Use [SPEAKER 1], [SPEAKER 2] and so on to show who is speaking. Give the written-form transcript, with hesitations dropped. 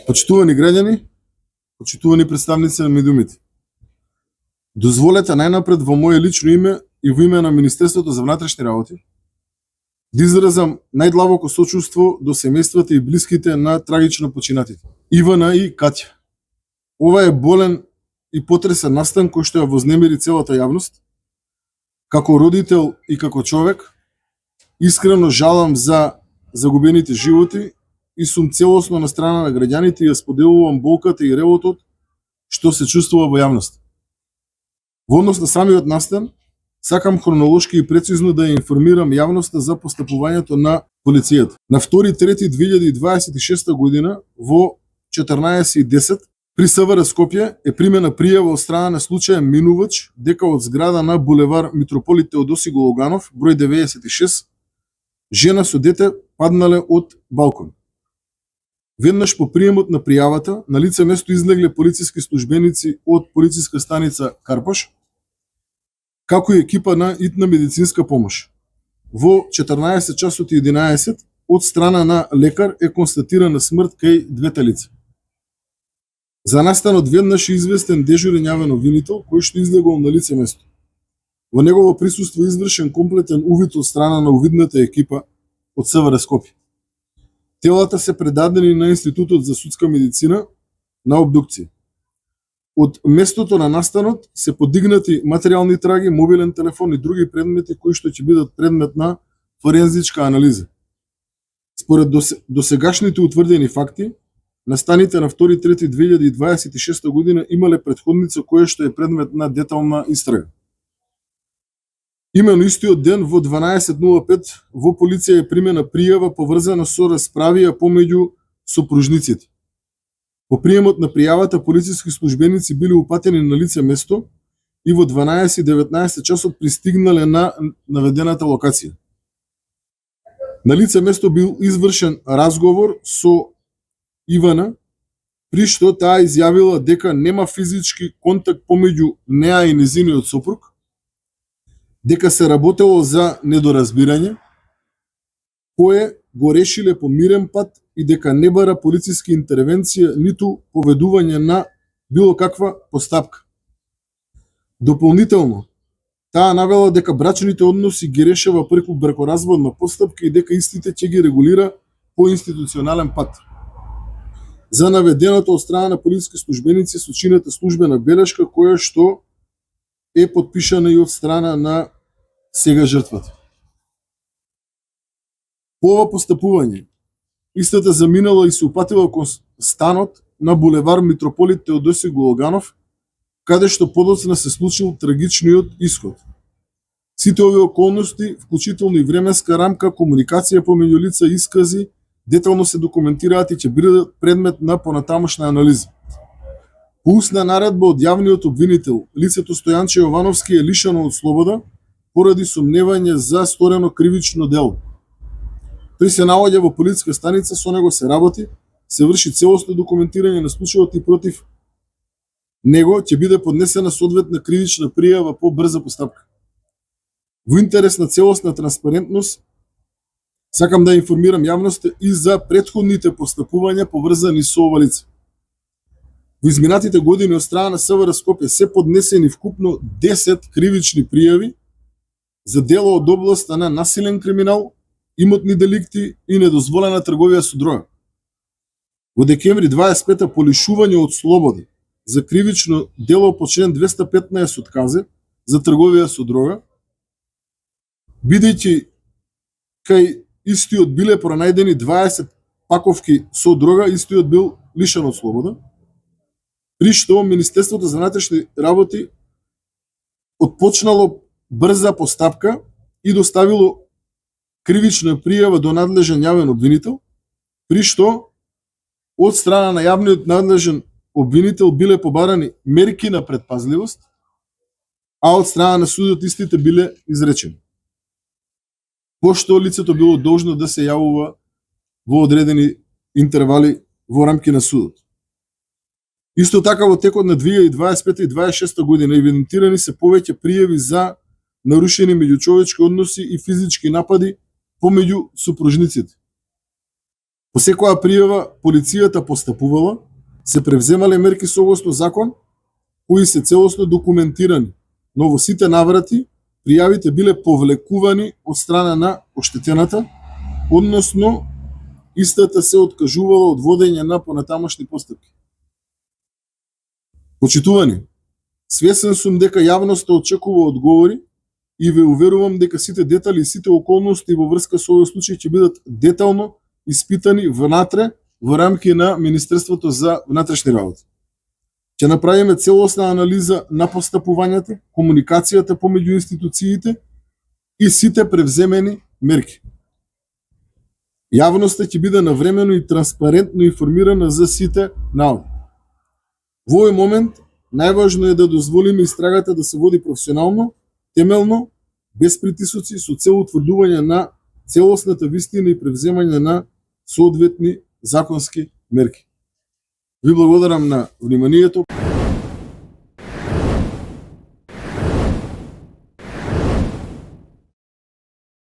[SPEAKER 1] Почитувани граѓани, почитувани представници на медиумите. Дозволете најнапред во моје лично име и во име на Министерството за внатрешни работи да изразам најдлабоко сочувство до семејствата и блиските на трагично починатите Ивана и Катја. Ова е болен и потресен настан кој што ја вознемири целата јавност. Како родител и како човек, искрено жалам за загубените животи и сум целосно на страна на граѓаните и ја споделувам болката и ревотот што се чувствува во јавност. Во однос на самиот настан, сакам хронолошки и прецизно да ја информирам јавноста за постапувањето на полицијата. На 2.3.2026 година во 14:10 при СВР Скопје е примена пријава од страна на случаен минувач дека од зграда на булевар Митрополит Теодоси Гологанов, број 96, жена со дете паднале од балкон. Веднаш по приемот на пријавата, на лице место излегле полициски службеници од полициска станица Карпаш, како и екипа на итна медицинска помош. Во 14:11 од страна на лекар е констатирана смрт кај двете лица. За настанот веднаш е известен дежурен јавен обвинител кој што излегол на лице место. Во негово присуство извршен комплетен увид од страна на увидната екипа од СВР Скопје. Телата се предадени на Институтот за судска медицина на обдукција. Од местото на настанот се подигнати материјални траги, мобилен телефон и други предмети кои што ќе бидат предмет на форензичка анализа. Според досегашните утврдени факти, настаните на 2.3.2026 година имале претходница која што е предмет на детална истрага. Имено истиот ден во 12:05 во полиција е примена пријава поврзана со расправија помеѓу сопружниците. По приемот на пријавата полициски службеници биле упатени на лице место и во 12:19 часот пристигнале на наведената локација. На лице место бил извршен разговор со Ивана, при што таа изјавила дека нема физички контакт помеѓу неа и незиниот сопруг, дека се работело за недоразбирање, кое го решиле по мирен пат и дека не бара полициски интервенција ниту поведување на било каква постапка. Дополнително, таа навела дека брачните односи ги решава преку бракоразводна постапка и дека истите ќе ги регулира по институционален пат. За наведеното од страна на полициски службеници сочинета службена белешка која што е потпишана и од страна на сега жртвата. По ова постапување, истата заминала и се упатила кон станот на булевар Митрополит Теодоси Гологанов, каде што подоцна се случил трагичниот исход. Сите овие околности, вклучително и временска рамка, комуникација помеѓу лица и искази, детално се документираат и ќе бидат предмет на понатамошна анализа. По устна наредба од јавниот обвинител, лицето Стојанче Јовановски е лишено од слобода поради сомневање за сторено кривично дело. Тој се наоѓа во полициска станица, со него се работи, се врши целосно документирање на случајот и против него ќе биде поднесена соодветна кривична пријава по брза постапка. Во интерес на целосна транспарентност, сакам да информирам јавноста и за претходните постапувања поврзани со ова лице. Во изминатите години од страна на СВР Скопје се поднесени вкупно 10 кривични пријави за дело од областа на насилен криминал, имотни деликти и недозволена трговија со дрога. Во декември 25 по лишување од слобода за кривично дело по член 215 од КЗ за трговија со дрога, бидејќи кај истиот биле пронајдени 20 паковки со дрога, истиот бил лишен од слобода, при што Министерството за внатрешни работи отпочнало брза постапка и доставило кривична пријава до надлежен јавен обвинител, при што од страна на јавниот надлежен обвинител биле побарани мерки на предпазливост, а од страна на судот истите биле изречени. Пошто лицето било должно да се јавува во одредени интервали во рамки на судот. Исто така во текот на 2025 и 2026 година евидентирани се повеќе пријави за нарушени меѓучовечки односи и физички напади помеѓу сопружниците. По секоја пријава полицијата постапувала, се превземале мерки согласно закон, кои се целосно документирани, но во сите наврати пријавите биле повлекувани од страна на оштетената, односно истата се откажувала од водење на понатамошни постапки. Почитувани, свесен сум дека јавноста очекува одговори и ве уверувам дека сите детали и сите околности во врска со овој случај ќе бидат детално испитани внатре во рамки на Министерството за внатрешни работи. Ќе направиме целосна анализа на постапувањата, комуникацијата помеѓу институциите и сите превземени мерки. Јавноста ќе биде навремено и транспарентно информирана за сите наоди. Во овој момент најважно е да дозволиме истрагата да се води професионално, темелно, без притисоци, со цел утврдување на целосната вистина и превземање на соодветни законски мерки. Ви благодарам на вниманието.